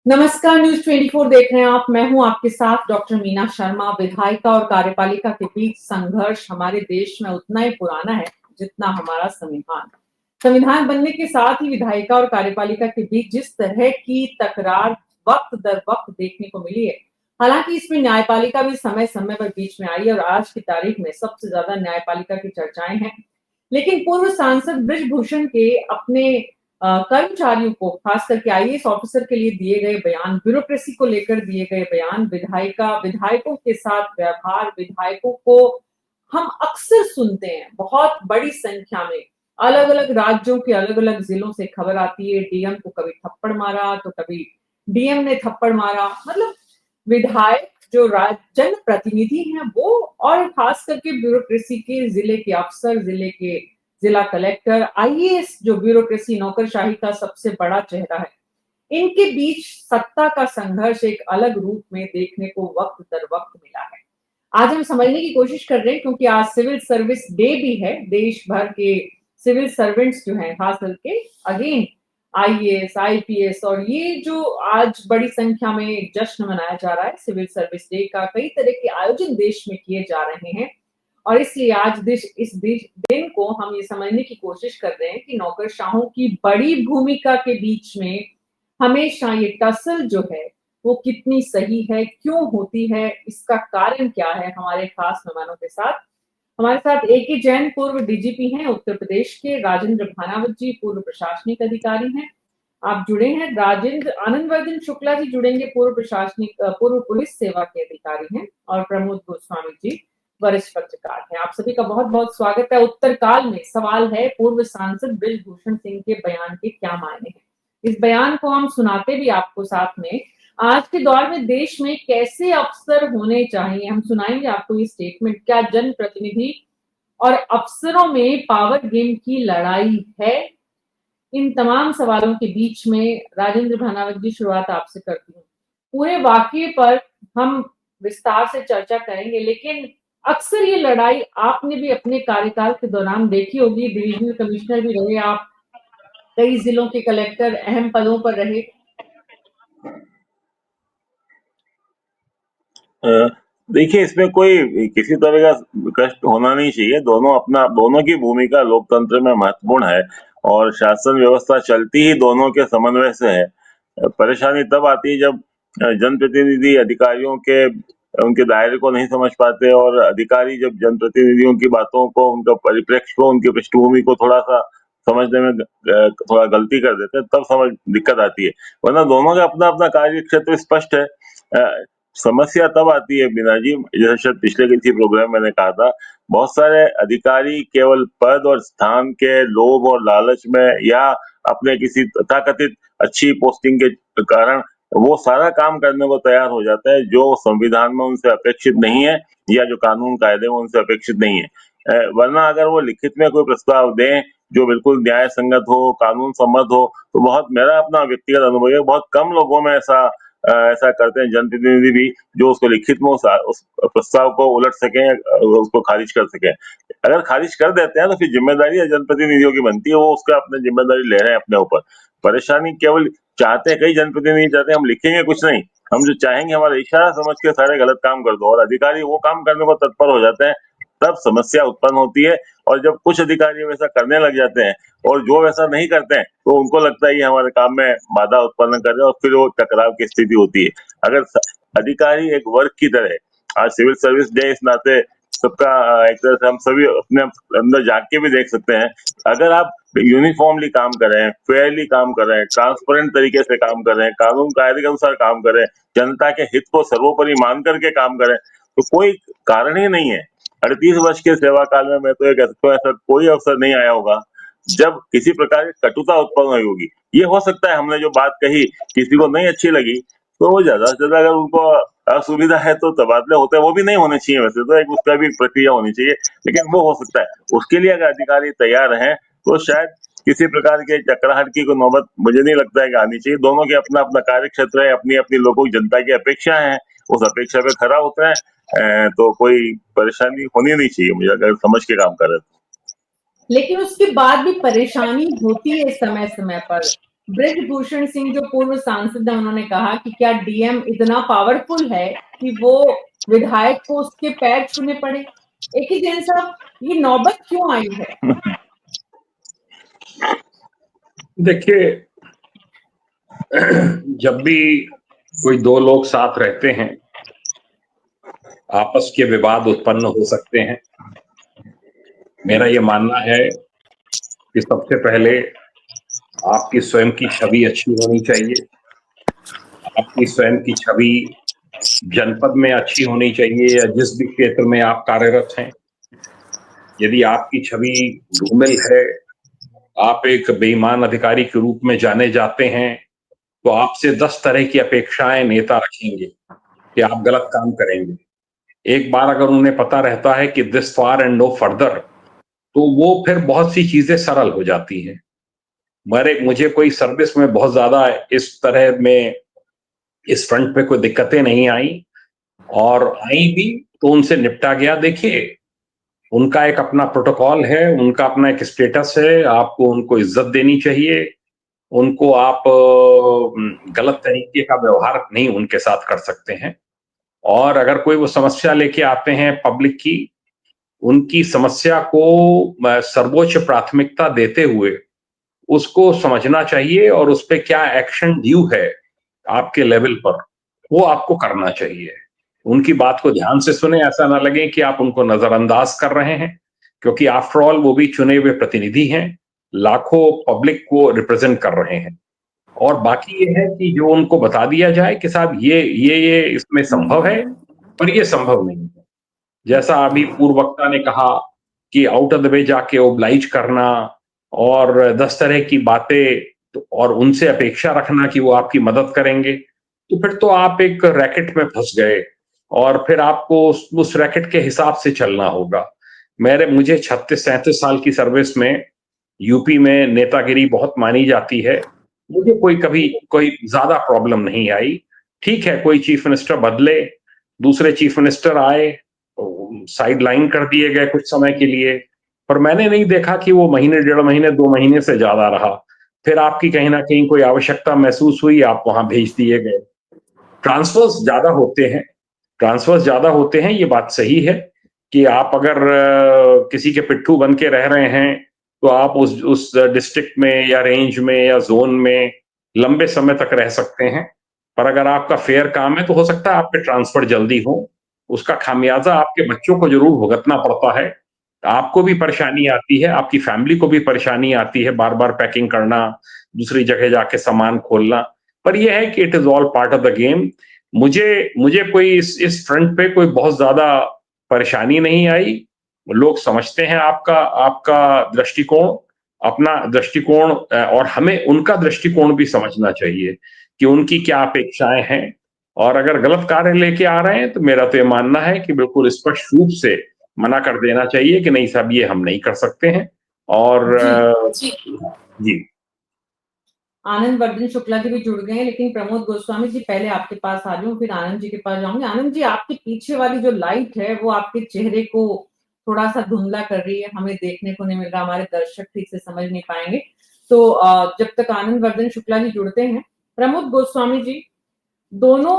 नमस्कार, न्यूज 24 देख रहे हैं आप। मैं हूं आपके साथ डॉक्टर मीना शर्मा। विधायिका और कार्यपालिका के बीच संघर्ष हमारे देश में उतना ही पुराना है जितना हमारा संविधान। संविधान बनने के साथ ही विधायिका और कार्यपालिका के बीच जिस तरह की तकरार वक्त दर वक्त देखने को मिली है, हालांकि इसमें न्यायपालिका भी समय समय पर बीच में आई है और आज की तारीख में सबसे ज्यादा न्यायपालिका की चर्चाएं हैं। लेकिन पूर्व सांसद बृजभूषण के अपने कर्मचारियों को, खास करके आईएएस ऑफिसर के लिए दिए गए बयान, ब्यूरोक्रेसी को लेकर दिए गए बयान, विधायकों के साथ व्यवहार, विधायकों को हम अक्सर सुनते हैं बहुत बड़ी संख्या में। अलग अलग राज्यों के अलग अलग जिलों से खबर आती है, डीएम को कभी थप्पड़ मारा तो कभी डीएम ने थप्पड़ मारा। मतलब विधायक जो जनप्रतिनिधि हैं वो, और खास करके ब्यूरोक्रेसी के जिले के अफसर, जिला कलेक्टर, आईएएस जो ब्यूरोक्रेसी नौकरशाही का सबसे बड़ा चेहरा है, इनके बीच सत्ता का संघर्ष एक अलग रूप में देखने को वक्त दर वक्त मिला है। आज हम समझने की कोशिश कर रहे हैं क्योंकि आज सिविल सर्विस डे भी है। देश भर के सिविल सर्वेंट्स जो हैं, खास करके अगेन आईएएस, आईपीएस, और ये जो आज बड़ी संख्या में जश्न मनाया जा रहा है सिविल सर्विस डे का, कई तरह के आयोजन देश में किए जा रहे हैं। और इसलिए आज इस दिन को हम ये समझने की कोशिश कर रहे हैं कि नौकरशाहों की बड़ी भूमिका के बीच में हमेशा ये टसल जो है वो कितनी सही है, क्यों होती है, इसका कारण क्या है। हमारे खास मेहमानों के साथ, हमारे साथ एके जैन पूर्व डीजीपी हैं उत्तर प्रदेश के, राजेंद्र भानावत जी पूर्व प्रशासनिक अधिकारी हैं, आप जुड़े हैं। राजेंद्र आनंदवर्धन शुक्ला जी जुड़ेंगे, पूर्व पुलिस सेवा के अधिकारी हैं, और प्रमोद गोस्वामी जी वरिष्ठ पत्रकार हैं। आप सभी का बहुत बहुत स्वागत है। उत्तरकाल में सवाल है, पूर्व सांसद बृजभूषण सिंह के बयान के क्या मायने हैं। इस बयान को हम सुनाते भी आपको साथ में, आज के दौर में देश में कैसे अफसर होने चाहिए, हम सुनाएंगे आपको ये स्टेटमेंट। क्या जनप्रतिनिधि और अफसरों में पावर गेम की लड़ाई है? इन तमाम सवालों के बीच में राजेंद्र भानावत जी, शुरुआत आपसे करती हूँ। पूरे वाकये पर हम विस्तार से चर्चा करेंगे, लेकिन अक्सर ये लड़ाई आपने भी अपने कार्यकाल के दौरान देखी होगी। डिविजनल कमिश्नर भी रहे आप, कई जिलों के कलेक्टर, अहम पदों पर रहे। देखिए, इसमें कोई किसी तरह का कष्ट होना नहीं चाहिए। दोनों की भूमिका लोकतंत्र में महत्वपूर्ण है और शासन व्यवस्था चलती ही दोनों के समन्वय से है। परेशानी तब आती है जब जनप्रतिनिधि अधिकारियों के उनके दायरे को नहीं समझ पाते और अधिकारी जब जनप्रतिनिधियों की बातों को, उनका परिप्रेक्ष्य को, उनकी पृष्ठभूमि को थोड़ा-सा समझने में थोड़ा गलती कर देते हैं, तब दिक्कत आती है। वरना दोनों का अपना-अपना कार्यक्षेत्र स्पष्ट है। समस्या तब आती है बीना जी, जैसे शायद पिछले किसी प्रोग्राम में मैंने कहा था, बहुत सारे अधिकारी केवल पद और स्थान के लोभ और लालच में या अपने किसी तथाकथित अच्छी पोस्टिंग के कारण वो सारा काम करने को तैयार हो जाता है जो संविधान में उनसे अपेक्षित नहीं है या जो कानून कायदे में उनसे अपेक्षित नहीं है। वरना अगर वो लिखित में कोई प्रस्ताव दें जो बिल्कुल न्याय संगत हो, कानून सम्मत हो, तो बहुत, मेरा अपना व्यक्तिगत अनुभव है, बहुत कम लोगों में ऐसा करते हैं जनप्रतिनिधि भी, जो उसको लिखित में उस प्रस्ताव को उलट सकें, उसको खारिज कर सकें। अगर खारिज कर देते हैं तो फिर जिम्मेदारी जनप्रतिनिधियों की बनती है, वो उसका अपनी जिम्मेदारी ले रहे हैं अपने ऊपर। परेशानी केवल चाहते हैं, कई जनप्रतिनिधि चाहते हैं हम लिखेंगे कुछ नहीं, हम जो चाहेंगे हमारा इशारा समझ के सारे गलत काम कर दो, और अधिकारी वो काम करने को तत्पर हो जाते हैं, तब समस्या उत्पन्न होती है। और जब कुछ अधिकारी वैसा करने लग जाते हैं और जो वैसा नहीं करते हैं, तो उनको लगता है ये हमारे काम में बाधा उत्पन्न कर रहे हैं और फिर वो टकराव की स्थिति होती है। अगर अधिकारी एक वर्ग की तरह, आज सिविल सर्विस डे इस नाते सबका एक तरह से हम सभी अपने अंदर झांक के भी देख सकते हैं। अगर आप यूनिफॉर्मली काम कर रहे हैं, फेयरली काम कर रहे हैं, ट्रांसपेरेंट तरीके से काम कर रहे हैं, कानून कायदे के अनुसार काम कर रहे हैं, जनता के हित को सर्वोपरि मान करके काम करें, तो कोई कारण ही नहीं है। 38 वर्ष के सेवा काल में मैं तो ये कह सकता हूँ, ऐसा कोई अवसर नहीं आया होगा जब किसी प्रकार की कटुता उत्पन्न हुई होगी। ये हो सकता है हमने जो बात कही किसी को नहीं अच्छी लगी, तो वो ज्यादा से ज्यादा अगर उनको असुविधा है तो तबादले होते हैं, वो भी नहीं होने चाहिए वैसे तो, एक उसका भी प्रक्रिया होनी चाहिए, लेकिन वो हो सकता है। उसके लिए अगर अधिकारी तैयार हैं तो शायद किसी प्रकार के चक्राहट की कोई नौबत मुझे नहीं लगता है कि आनी चाहिए। दोनों के अपना अपना कार्य क्षेत्र है, अपनी अपनी लोगों की, जनता की अपेक्षा है, उस अपेक्षा पे खरा उतरे, तो कोई परेशानी होनी नहीं चाहिए मुझे, अगर समझ के काम करे। लेकिन उसके बाद भी परेशानी होती है समय समय पर। ब्रजभूषण सिंह जो पूर्व सांसद है, उन्होंने कहा कि क्या डीएम इतना पावरफुल है कि वो विधायक को उसके पैर छूने पड़े। एक ही जैन साहब, ये नौबत क्यों आई है? देखिए, जब भी कोई दो लोग साथ रहते हैं, आपस के विवाद उत्पन्न हो सकते हैं। मेरा ये मानना है कि सबसे पहले आपकी स्वयं की छवि अच्छी होनी चाहिए। आपकी स्वयं की छवि जनपद में अच्छी होनी चाहिए या जिस भी क्षेत्र में आप कार्यरत हैं। यदि आपकी छवि धूमिल है, आप एक बेईमान अधिकारी के रूप में जाने जाते हैं, तो आपसे 10 तरह की अपेक्षाएं नेता रखेंगे कि आप गलत काम करेंगे। एक बार अगर उन्हें पता रहता है कि this far and no further, तो वो फिर बहुत सी चीजें सरल हो जाती हैं। मुझे कोई सर्विस में बहुत ज्यादा इस तरह में इस फ्रंट पे कोई दिक्कतें नहीं आई, और आई भी तो उनसे निपटा गया। देखिए, उनका एक अपना प्रोटोकॉल है, उनका अपना एक स्टेटस है, आपको उनको इज्जत देनी चाहिए। उनको आप गलत तरीके का व्यवहार नहीं उनके साथ कर सकते हैं। और अगर कोई वो समस्या लेके आते हैं पब्लिक की, उनकी समस्या को सर्वोच्च प्राथमिकता देते हुए उसको समझना चाहिए और उस पे क्या एक्शन ड्यू है आपके लेवल पर, वो आपको करना चाहिए। उनकी बात को ध्यान से सुने, ऐसा ना लगे कि आप उनको नजरअंदाज कर रहे हैं, क्योंकि आफ्टर ऑल वो भी चुने हुए प्रतिनिधि हैं, लाखों पब्लिक को रिप्रेजेंट कर रहे हैं। और बाकी ये है कि जो उनको बता दिया जाए कि साहब ये इसमें संभव है, पर ये संभव नहीं है। जैसा अभी पूर्व वक्ता ने कहा कि आउट ऑफ द वे जाके ओब्लाइज करना और 10 तरह की बातें, और उनसे अपेक्षा रखना कि वो आपकी मदद करेंगे, तो फिर तो आप एक रैकेट में फंस गए और फिर आपको उस रैकेट के हिसाब से चलना होगा। मुझे 36-37 साल की सर्विस में यूपी में नेतागिरी बहुत मानी जाती है। मुझे कभी कोई ज्यादा प्रॉब्लम नहीं आई। ठीक है, कोई चीफ मिनिस्टर बदले, दूसरे चीफ मिनिस्टर आए, साइड लाइन कर दिए गए कुछ समय के लिए, पर मैंने नहीं देखा कि वो महीने, 1.5 महीने, 2 महीने से ज्यादा रहा। फिर आपकी कहीं ना कहीं कोई आवश्यकता महसूस हुई, आप वहां भेज दिए गए। ट्रांसफर्स ज्यादा होते हैं, ट्रांसफर्स ज्यादा होते हैं, ये बात सही है कि आप अगर किसी के पिट्ठू बन के रह रहे हैं, तो आप उस डिस्ट्रिक्ट में या रेंज में या जोन में लंबे समय तक रह सकते हैं। पर अगर आपका फेयर काम है, तो हो सकता है आपके ट्रांसफर जल्दी हो। उसका खामियाजा आपके बच्चों को जरूर भुगतना पड़ता है। आपको भी परेशानी आती है, आपकी फैमिली को भी परेशानी आती है, बार बार पैकिंग करना, दूसरी जगह जाके सामान खोलना। पर यह है कि it is all part of the game. मुझे कोई इस फ्रंट पे कोई बहुत ज्यादा परेशानी नहीं आई। लोग समझते हैं आपका आपका दृष्टिकोण, अपना दृष्टिकोण, और हमें उनका दृष्टिकोण भी समझना चाहिए कि उनकी क्या अपेक्षाएं हैं। और अगर गलत कार्य लेके आ रहे हैं, तो मेरा तो ये मानना है कि बिल्कुल स्पष्ट रूप से मना कर देना चाहिए कि नहीं साहब, ये हम नहीं कर सकते हैं। और जी, जी, आनंद वर्धन शुक्ला जी भी जुड़ गए हैं, लेकिन प्रमोद गोस्वामी जी, पहले आपके पास आ जाऊं, फिर आनंद जी के पास जाऊंगी। आनंद जी, आपके पीछे वाली जो लाइट है वो आपके चेहरे को थोड़ा सा धुंधला कर रही है, हमें देखने को नहीं मिल रहा, हमारे दर्शक ठीक से समझ नहीं पाएंगे। तो जब तक आनंद वर्धन शुक्ला जी जुड़ते हैं, प्रमोद गोस्वामी जी दोनों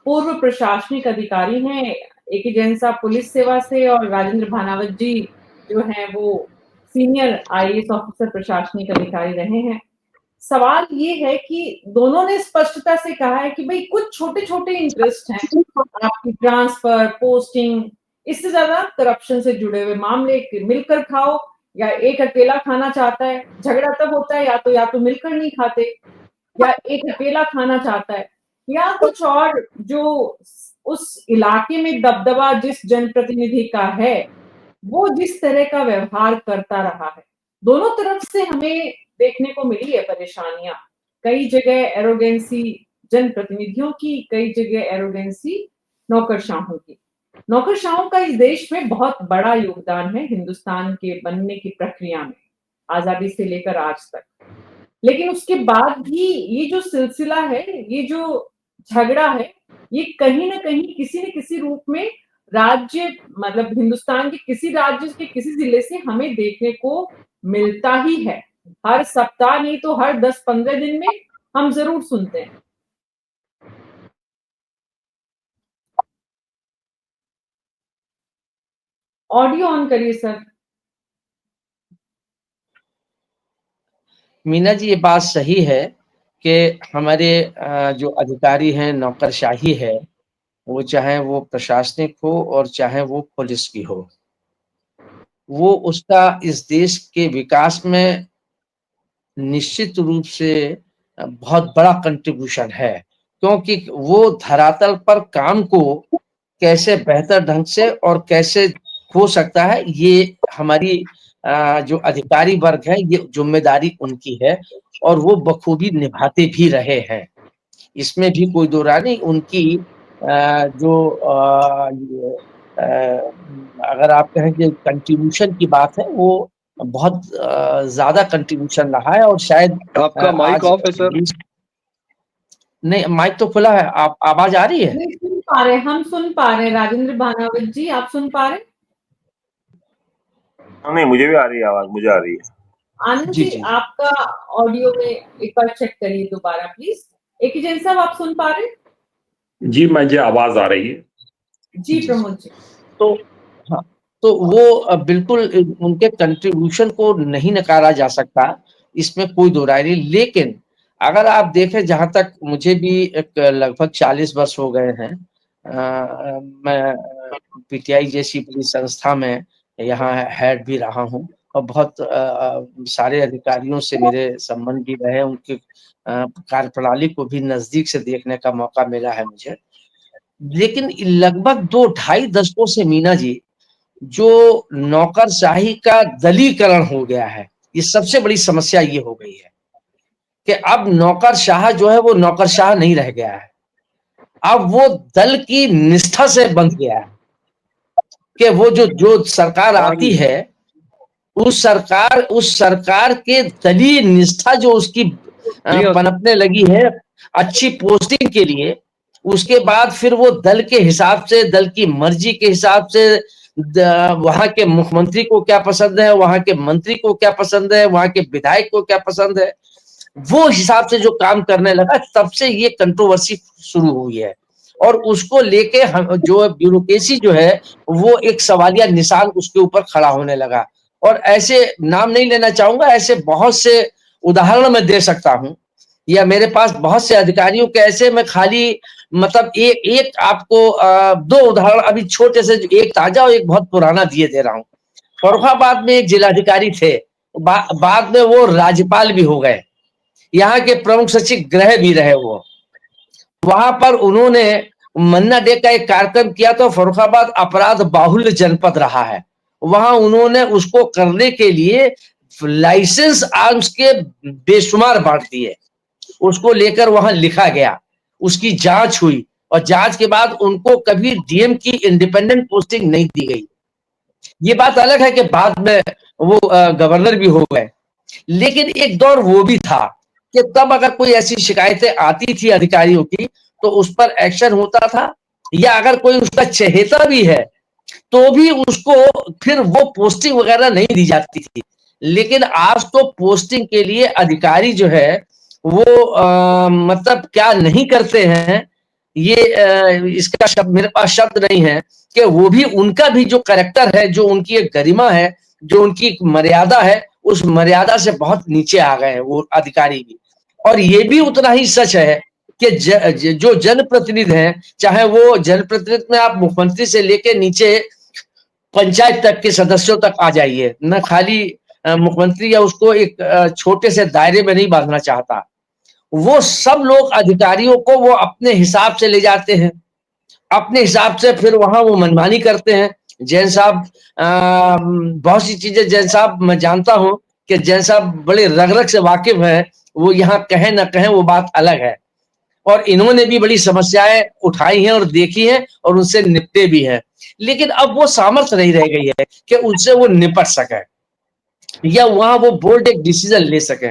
पूर्व प्रशासनिक अधिकारी हैं, ए के जैन साहब पुलिस सेवा से और राजेंद्र भानावत जी जो हैं वो सीनियर आईएएस ऑफिसर प्रशासनिक अधिकारी रहे हैं। सवाल ये है कि दोनों ने स्पष्टता से कहा है कि भाई कुछ छोटे छोटे इंटरेस्ट हैं, आपकी ट्रांसफर, पोस्टिंग, इससे ज्यादा करप्शन से जुड़े हुए मामले, मिलकर खाओ या एक अकेला खाना चाहता है। झगड़ा तब होता है या तो मिलकर नहीं खाते, या एक अकेला खाना चाहता है, या कुछ और जो उस इलाके में दबदबा जिस जनप्रतिनिधि का है वो जिस तरह का व्यवहार करता रहा है। दोनों तरफ से हमें देखने को मिली है परेशानियां। कई जगह एरोगेंसी जनप्रतिनिधियों की, कई जगह एरोगेंसी नौकरशाहों की। नौकरशाहों का इस देश में बहुत बड़ा योगदान है हिंदुस्तान के बनने की प्रक्रिया में, आजादी से लेकर आज तक। लेकिन उसके बाद भी ये जो सिलसिला है, ये जो झगड़ा है, ये कहीं ना कहीं किसी न किसी रूप में राज्य, मतलब हिंदुस्तान के किसी राज्य के किसी जिले से हमें देखने को मिलता ही है। हर सप्ताह नहीं तो हर 10-15 दिन में हम जरूर सुनते हैं। ऑडियो ऑन करिए सर। मीना जी, ये बात सही है कि हमारे जो अधिकारी हैं, नौकरशाही है, वो चाहे वो प्रशासनिक हो और चाहे वो पुलिस की हो, वो उसका इस देश के विकास में निश्चित रूप से बहुत बड़ा कंट्रीब्यूशन है, क्योंकि वो धरातल पर काम को कैसे बेहतर ढंग से और कैसे हो सकता है, ये हमारी जो अधिकारी वर्ग है, ये जिम्मेदारी उनकी है और वो बखूबी निभाते भी रहे हैं। इसमें भी कोई दो राय नहीं। उनकी जो अगर आप कहें कि कंट्रीब्यूशन की बात है, वो बहुत ज्यादा कंट्रीब्यूशन रहा है और शायद आपका माइक आज ऑफ है सर। नहीं, माइक तो खुला है। आप आवाज आ रही है? नहीं सुन पा रहे, हम सुन पा रहे हैं। राजेंद्र भानावत जी, आप सुन पा रहे हैं? नहीं, मुझे भी आ रही है आवाज, मुझे आ रही है। आनंद जी, जी, जी। आपका ऑडियो में एक बार चेक करिए दोबारा प्लीज। एक जैन साहब, आप सुन पा रहे हैं? जी, मुझे आवाज आ रही है। जी प्रमोद जी। तो हाँ, तो वो बिल्कुल उनके कंट्रीब्यूशन को नहीं नकारा जा सकता, इसमें कोई दो राय नहीं। लेकिन अगर आप देखें, जहां तक मुझे भी एक लगभग 40 वर्ष हो गए हैं, मैं पीटीआई जैसी बड़ी संस्था में यहाँ हेड भी रहा हूँ और बहुत सारे अधिकारियों से मेरे संबंध भी रहे, उनके कार्यप्रणाली को भी नजदीक से देखने का मौका मिला है मुझे। लेकिन लगभग 2-2.5 दशकों से मीना जी, जो नौकरशाही का दलीकरण हो गया है, ये सबसे बड़ी समस्या ये हो गई है कि अब नौकरशाह जो है वो नौकरशाह नहीं रह गया है, अब वो दल की निष्ठा से बंध गया है कि वो जो सरकार आती है, उस सरकार के दलीय निष्ठा जो उसकी पनपने लगी है अच्छी पोस्टिंग के लिए, उसके बाद फिर वो दल के हिसाब से, दल की मर्जी के हिसाब से, वहां के मुख्यमंत्री को क्या पसंद है, वहां के मंत्री को क्या पसंद है, वहां के विधायक को क्या पसंद है, वो हिसाब से जो काम करने लगा, तब से ये कंट्रोवर्सी शुरू हुई है। और उसको लेके हम जो ब्यूरोक्रेसी जो है, वो एक सवालिया निशान उसके ऊपर खड़ा होने लगा। और ऐसे नाम नहीं लेना चाहूंगा, ऐसे बहुत से उदाहरण मैं दे सकता हूं, या मेरे पास बहुत से अधिकारियों के ऐसे, मैं खाली मतलब एक आपको 2 उदाहरण अभी छोटे से, एक ताजा और एक बहुत पुराना दिए दे रहा हूँ। फर्रुखाबाद में एक जिलाधिकारी थे, बाद में वो राज्यपाल भी हो गए, यहाँ के प्रमुख सचिव गृह भी रहे वो। वहां पर उन्होंने मन्ना डे का एक कार्यक्रम किया, तो फर्रुखाबाद अपराध बाहुल्य जनपद रहा है, वहां उन्होंने उसको करने के लिए लाइसेंस आर्म्स के बेशुमार बांट दिए, उसको लेकर वहां लिखा गया, उसकी जांच हुई और जांच के बाद उनको कभी डीएम की इंडिपेंडेंट पोस्टिंग नहीं दी गई। ये बात अलग है कि बाद में वो गवर्नर भी हो गए, लेकिन एक दौर वो भी था कि तब अगर कोई ऐसी शिकायतें आती थी अधिकारियों की, तो उस पर एक्शन होता था, या अगर कोई उसका चहेता भी है तो भी उसको फिर वो पोस्टिंग वगैरह नहीं दी जाती थी। लेकिन आज तो पोस्टिंग के लिए अधिकारी जो है वो मतलब क्या नहीं करते हैं, ये इसका शब्द मेरे पास शब्द नहीं है, कि वो भी उनका भी जो कैरेक्टर है, जो उनकी एक गरिमा है, जो उनकी मर्यादा है, उस मर्यादा से बहुत नीचे आ गए हैं वो अधिकारी भी। और ये भी उतना ही सच है कि जो जनप्रतिनिधि हैं, चाहे वो जनप्रतिनिधि में आप मुख्यमंत्री से लेके नीचे पंचायत तक के सदस्यों तक आ जाइए, न खाली मुख्यमंत्री या उसको एक छोटे से दायरे में नहीं बांधना चाहता, वो सब लोग अधिकारियों को वो अपने हिसाब से ले जाते हैं, अपने हिसाब से फिर वहां वो मनमानी करते हैं। जैन साहब बहुत सी चीजें, जैन साहब मैं जानता हूं कि जैन साहब बड़े रग से वाकिफ हैं, वो यहाँ कहें न कहें वो बात अलग है, और इन्होंने भी बड़ी समस्याएं उठाई हैं और देखी हैं और उनसे निपटे भी हैं। लेकिन अब वो सामर्थ्य नहीं रह गई है कि उनसे वो निपट सके या वहां वो बोल्ड एक डिसीजन ले सके।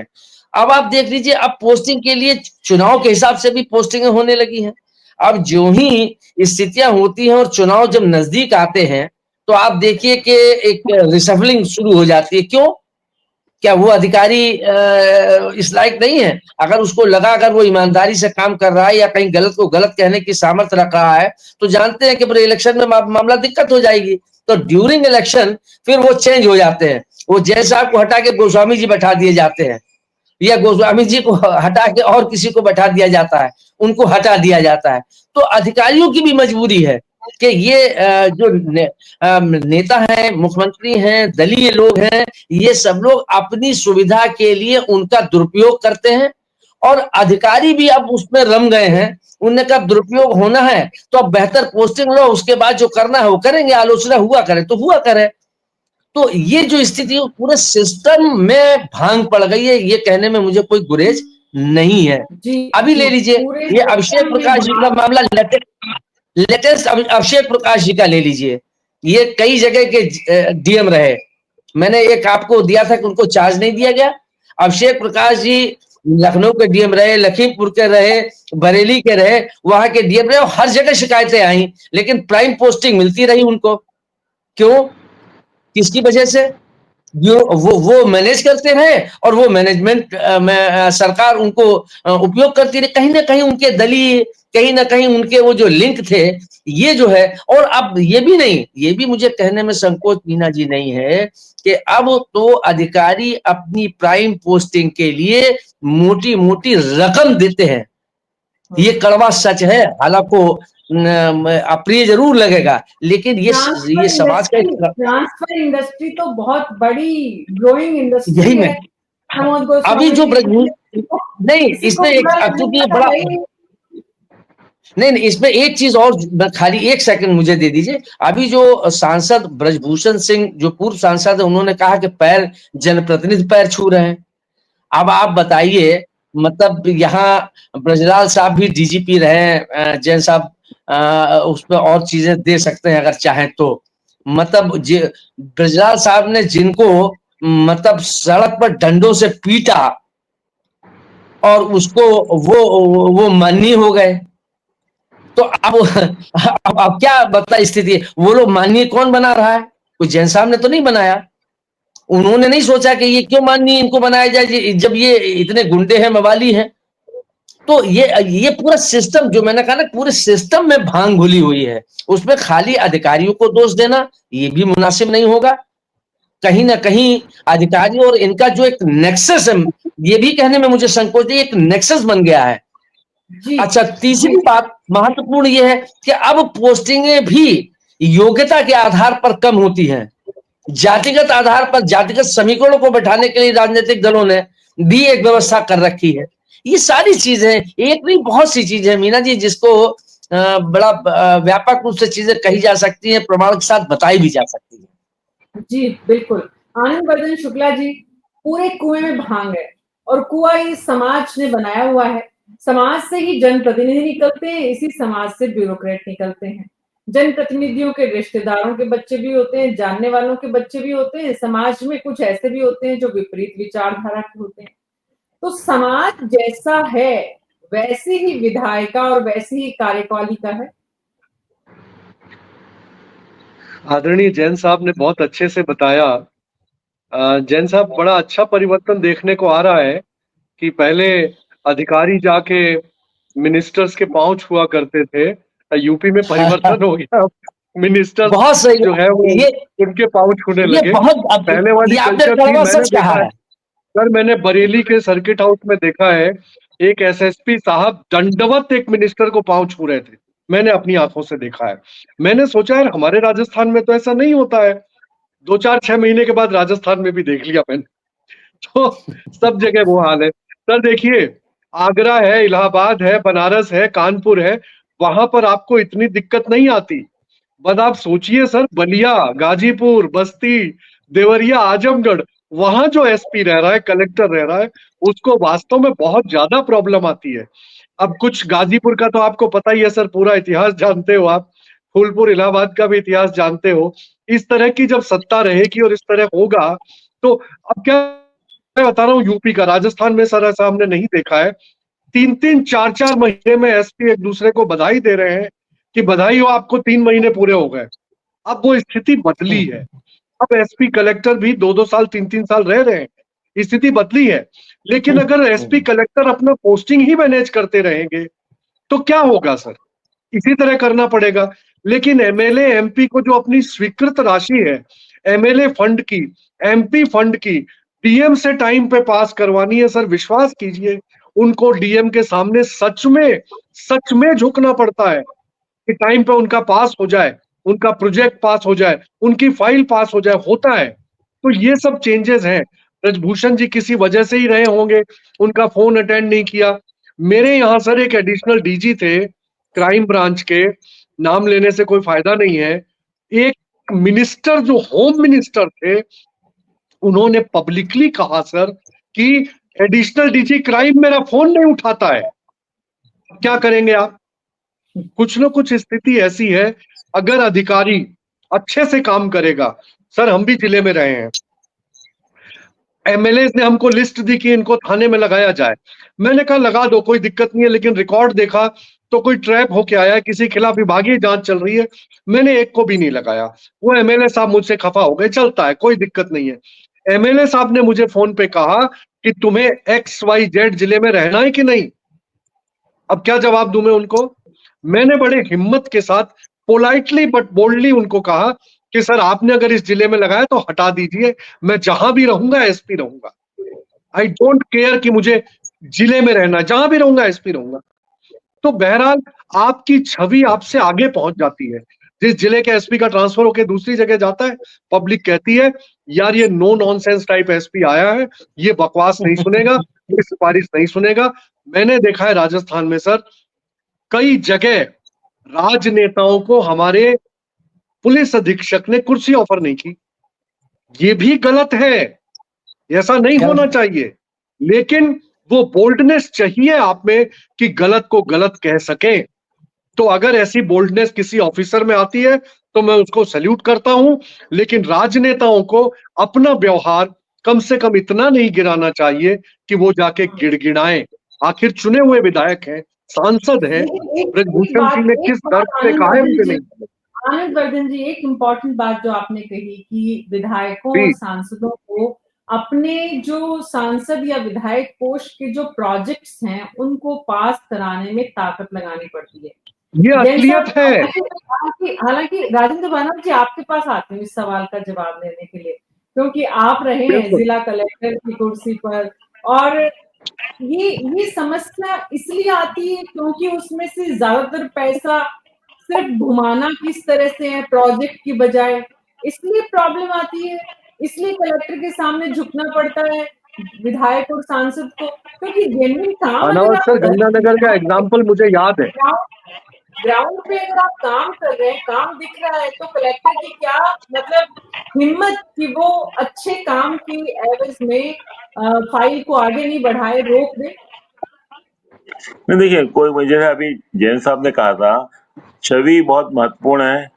अब आप देख लीजिए, अब पोस्टिंग के लिए चुनाव के हिसाब से भी पोस्टिंग होने लगी हैं। अब जो ही स्थितियां होती हैं और चुनाव जब नजदीक आते हैं, तो आप देखिए कि एक रिशफलिंग शुरू हो जाती है। क्यों? क्या वो अधिकारी इस लायक नहीं है? अगर उसको लगा अगर वो ईमानदारी से काम कर रहा है या कहीं गलत को गलत कहने की सामर्थ्य रख रहा है, तो जानते हैं कि पूरे इलेक्शन में मामला दिक्कत हो जाएगी। तो ड्यूरिंग इलेक्शन फिर वो चेंज हो जाते हैं। वो जैन साहब को हटा के गोस्वामी जी बैठा दिए जाते हैं, या गोस्वामी जी को हटा के और किसी को बैठा दिया जाता है, उनको हटा दिया जाता है। तो अधिकारियों की भी मजबूरी है कि ये जो नेता हैं, मुख्यमंत्री हैं, दलीय लोग हैं, ये सब लोग अपनी सुविधा के लिए उनका दुरुपयोग करते हैं, और अधिकारी भी अब उसमें रम गए हैं। उनने कहा दुरुपयोग होना है तो अब बेहतर पोस्टिंग लो, उसके बाद जो करना है वो करेंगे, आलोचना हुआ करे तो हुआ करे। तो ये जो स्थिति है पूरे सिस्टम में भांग पड़ गई है, ये कहने में मुझे कोई गुरेज नहीं है। अभी ले लीजिए ये अभिषेक प्रकाश जी का मामला, लेटेस्ट अभिषेक प्रकाश जी का ले लीजिए। ये कई जगह के डीएम रहे, मैंने एक आपको दिया था कि उनको चार्ज नहीं दिया गया। अभिषेक प्रकाश जी लखनऊ के डीएम रहे, लखीमपुर के रहे, बरेली के रहे, वहां के डीएम रहे, और हर जगह शिकायतें आई, लेकिन प्राइम पोस्टिंग मिलती रही उनको। क्यों? किसकी वजह से? वो मैनेज करते रहे, और वो मैनेजमेंट में सरकार उनको उपयोग करती रही। कहीं ना कहीं उनके दलीय, कहीं ना कहीं उनके वो जो लिंक थे, ये जो है। और अब ये भी नहीं, ये भी मुझे कहने में संकोच मीना जी नहीं है कि अब तो अधिकारी अपनी प्राइम पोस्टिंग के लिए मोटी मोटी रकम देते हैं। ये कड़वा सच है, हालांकि अप्रिय जरूर लगेगा, लेकिन ये समाज का ट्रांसफर इंडस्ट्री तो बहुत बड़ी ग्रोइंग इंडस्ट्री यही है। अभी जो नहीं, इसमें एक क्योंकि बड़ा नहीं, इसमें एक चीज और, खाली एक सेकंड मुझे दे दीजिए। अभी जो सांसद ब्रजभूषण सिंह जो पूर्व सांसद है, उन्होंने कहा कि पैर जनप्रतिनिधि पैर छू रहे हैं। अब आप बताइए, मतलब यहाँ ब्रजलाल साहब भी डीजीपी रहे, जैन साहब उसमें और चीजें दे सकते हैं अगर चाहें तो। मतलब ब्रजलाल साहब ने जिनको मतलब सड़क पर डंडों से पीटा और उसको वो माननीय हो गए, तो अब क्या बता स्थिति है? वो लोग माननीय कौन बना रहा है? कोई जैन साहब ने तो नहीं बनाया। उन्होंने नहीं सोचा कि ये क्यों माननीय इनको बनाया जाए जब ये इतने गुंडे हैं, मवाली हैं। तो ये पूरा सिस्टम, जो मैंने कहा ना, पूरे सिस्टम में भांग घुली हुई है। उसमें खाली अधिकारियों को दोष देना ये भी मुनासिब नहीं होगा। कहीं ना कहीं अधिकारी और इनका जो एक नेक्सस है, ये भी कहने में मुझे संकोच है, एक नेक्सस बन गया है। अच्छा, तीसरी बात महत्वपूर्ण ये है कि अब पोस्टिंगें भी योग्यता के आधार पर कम होती हैं। जातिगत आधार पर, जातिगत समीकरणों को बैठाने के लिए राजनीतिक दलों ने भी एक व्यवस्था कर रखी है। ये सारी चीजें, एक नहीं बहुत सी चीजें मीना जी, जिसको बड़ा व्यापक रूप से चीजें कही जा सकती हैं, प्रमाण के साथ बताई भी जा सकती है। जी बिल्कुल। आनंद वर्धन शुक्ला जी, पूरे कुएं में भांग है, और कुआं इस समाज ने बनाया हुआ है। समाज से ही जनप्रतिनिधि निकलते हैं, इसी समाज से ब्यूरोक्रेट निकलते हैं। जनप्रतिनिधियों के रिश्तेदारों के बच्चे भी होते हैं, जानने वालों के बच्चे भी होते हैं, समाज में कुछ ऐसे भी होते हैं जो विपरीत विचारधारा के होते हैं। तो समाज जैसा है वैसी ही विधायिका और वैसी ही कार्यपालिका है। आदरणीय जैन साहब ने बहुत अच्छे से बताया। जैन साहब, बड़ा अच्छा परिवर्तन देखने को आ रहा है कि पहले अधिकारी जाके मिनिस्टर्स के पांव छुआ करते थे, यूपी में परिवर्तन हो गया, मिनिस्टर बहुत सही जो है वो उनके पांव छूने लगे। पहले वाली कल्चर थी, मैंने देखा है सर, मैंने बरेली के सर्किट हाउस में देखा है, एक एसएसपी साहब दंडवत एक मिनिस्टर को पांव छू रहे थे, मैंने अपनी आंखों से देखा है। मैंने सोचा यार हमारे राजस्थान में तो ऐसा नहीं होता है। 2-4-6 महीने के बाद राजस्थान में भी देख लिया मैंने, तो सब जगह वो हाल है। सर देखिए, आगरा है, इलाहाबाद है, बनारस है, कानपुर है, वहां पर आपको इतनी दिक्कत नहीं आती। बस आप सोचिए सर, बलिया, गाजीपुर, बस्ती, देवरिया, आजमगढ़, वहां जो एसपी रह रहा है, कलेक्टर रह रहा है, उसको वास्तव में बहुत ज्यादा प्रॉब्लम आती है। अब कुछ गाजीपुर का तो आपको पता ही है सर, पूरा इतिहास जानते हो आप, फूलपुर इलाहाबाद का भी इतिहास जानते हो। इस तरह की जब सत्ता रहेगी और इस तरह होगा, तो अब क्या मैं बता रहा हूँ, यूपी का, राजस्थान में सर ऐसा हमने नहीं देखा है। 3-3, 4-4 महीने में एसपी एक दूसरे को बधाई दे रहे हैं कि बधाई हो, आपको 3 महीने पूरे हो गए। अब वो स्थिति बदली है, अब एसपी कलेक्टर भी 2-2 साल 3-3 साल रह रहे हैं। स्थिति बदली है। लेकिन अगर एसपी कलेक्टर अपना पोस्टिंग ही मैनेज करते रहेंगे तो क्या होगा सर? इसी तरह करना पड़ेगा। लेकिन एमएलए एमपी को जो अपनी स्वीकृत राशि है एमएलए फंड की, एमपी फंड की, डीएम से टाइम पे पास करवानी है सर, विश्वास कीजिए उनको डीएम के सामने सच में झुकना पड़ता है कि टाइम पे उनका पास हो जाए, उनका प्रोजेक्ट पास हो जाए, उनकी फाइल पास हो जाए, होता है। तो ये सब चेंजेस हैं। ब्रजभूषण जी किसी वजह से ही रहे होंगे, उनका फोन अटेंड नहीं किया। मेरे यहाँ सर एक एडिशनल डीजी थे क्राइम ब्रांच के, नाम लेने से कोई फायदा नहीं है। एक मिनिस्टर जो होम मिनिस्टर थे, उन्होंने पब्लिकली कहा सर कि एडिशनल डीजी क्राइम मेरा फोन नहीं उठाता है। क्या करेंगे आप? कुछ ना कुछ स्थिति ऐसी है। अगर अधिकारी अच्छे से काम करेगा, सर हम भी जिले में रहे हैं, एमएलए ने हमको लिस्ट दी कि इनको थाने में लगाया जाए, मैंने कहा लगा दो कोई दिक्कत नहीं है, लेकिन रिकॉर्ड देखा तो कोई ट्रैप होके आया है, किसी खिलाफ विभागीय जांच चल रही है, मैंने एक को भी नहीं लगाया। वो एमएलए साहब मुझसे खफा हो गए, चलता है कोई दिक्कत नहीं है। एमएलए साहब ने मुझे फोन पे कहा कि तुम्हें XYZ जिले में रहना है कि नहीं। अब क्या जवाब दूं मैं उनको? मैंने बड़े हिम्मत के साथ पोलाइटली बट बोल्डली उनको कहा कि सर आपने अगर इस जिले में लगाया तो हटा दीजिए, मैं जहां भी रहूंगा एसपी रहूंगा। आई डोंट केयर कि मुझे जिले में रहना, जहां भी रहूंगा एसपी रहूंगा। तो बहरहाल आपकी छवि आपसे आगे पहुंच जाती है। जिस जिले के एसपी का ट्रांसफर होकर दूसरी जगह जाता है, पब्लिक कहती है यार ये नो नॉनसेंस टाइप एसपी आया है, ये बकवास नहीं सुनेगा, ये सिफारिश नहीं सुनेगा। मैंने देखा है राजस्थान में सर, कई जगह राजनेताओं को हमारे पुलिस अधीक्षक ने कुर्सी ऑफर नहीं की। ये भी गलत है, ऐसा नहीं होना चाहिए। लेकिन वो बोल्डनेस चाहिए आप में कि गलत को गलत कह सके। तो अगर ऐसी बोल्डनेस किसी ऑफिसर में आती है तो मैं उसको सैल्यूट करता हूं। लेकिन राजनेताओं को अपना व्यवहार कम से कम इतना नहीं गिराना चाहिए कि वो जाके गिड़गिड़ाएं। आखिर चुने हुए विधायक हैं, सांसद हैं। ब्रजभूषण जी ने किस दर्द से कहा है मुझे नहीं। आनंद वर्धन जी, एक इम्पोर्टेंट बात जो आपने कही कि विधायकों और सांसदों को अपने जो सांसद या विधायक कोष के जो प्रोजेक्ट्स हैं उनको पास कराने में ताकत लगानी पड़ती है। ये असलियत है। हालांकि राजेंद्र बानर जी आपके पास आते हैं इस सवाल का जवाब देने के लिए, क्योंकि आप रहे हैं जिला कलेक्टर की कुर्सी पर। और ये समस्या इसलिए आती है क्योंकि उसमें से ज्यादातर पैसा सिर्फ घुमाना किस तरह से है प्रोजेक्ट की बजाय, इसलिए प्रॉब्लम आती है। इसलिए कलेक्टर के सामने झुकना पड़ता है विधायक और सांसद को, क्योंकि जेन्युइन काम गंगानगर का एग्जाम्पल मुझे याद है। ग्राउंड पे अगर आप काम कर रहे हैं, काम दिख रहा है, तो कलेक्टर की क्या मतलब हिम्मत कि वो अच्छे काम की एवज में फाइल को आगे नहीं बढ़ाए, रोक दे। नहीं देखिए, कोई मुझे अभी जैन साहब ने कहा था छवि बहुत महत्वपूर्ण है।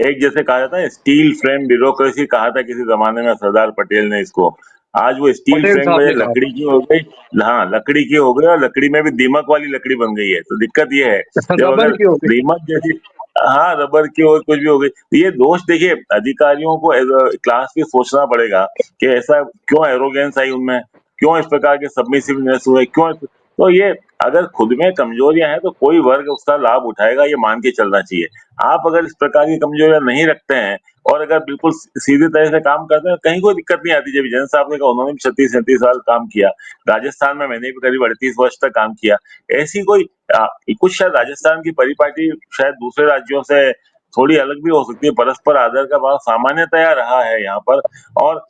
एक जैसे कहा जाता है स्टील फ्रेम ब्यूरोक्रेसी, कहा था किसी जमाने में सरदार पटेल ने इसको। आज वो स्टील फ्रेम में लकड़ी की हो गई, हाँ लकड़ी की हो गई, और लकड़ी में भी दीमक वाली लकड़ी बन गई है। तो दिक्कत ये है जब अगर दीमक जैसी, हाँ रबर की हो कुछ भी हो गई, तो ये दोष देखिए अधिकारियों को क्लास भी सोचना पड़ेगा कि ऐसा क्यों एरोगेंस आई उनमें, क्यों इस प्रकार के सबमिसिवनेस हुए, क्यों। तो ये अगर खुद में कमजोरियां हैं तो कोई वर्ग उसका लाभ उठाएगा, ये मान के चलना चाहिए। आप अगर इस प्रकार की कमजोरियां नहीं रखते हैं और अगर बिल्कुल सीधी तरह से काम करते हैं, कहीं कोई दिक्कत नहीं आती। जब जैन साहब ने कहा, उन्होंने भी 36-37 साल काम किया राजस्थान में, मैंने भी करीब 38 वर्ष तक काम किया। ऐसी कोई कुछ शायद राजस्थान की परिपाटी शायद दूसरे राज्यों से थोड़ी अलग भी हो सकती है, परस्पर आदर का भाव सामान्यतया रहा है यहाँ पर। और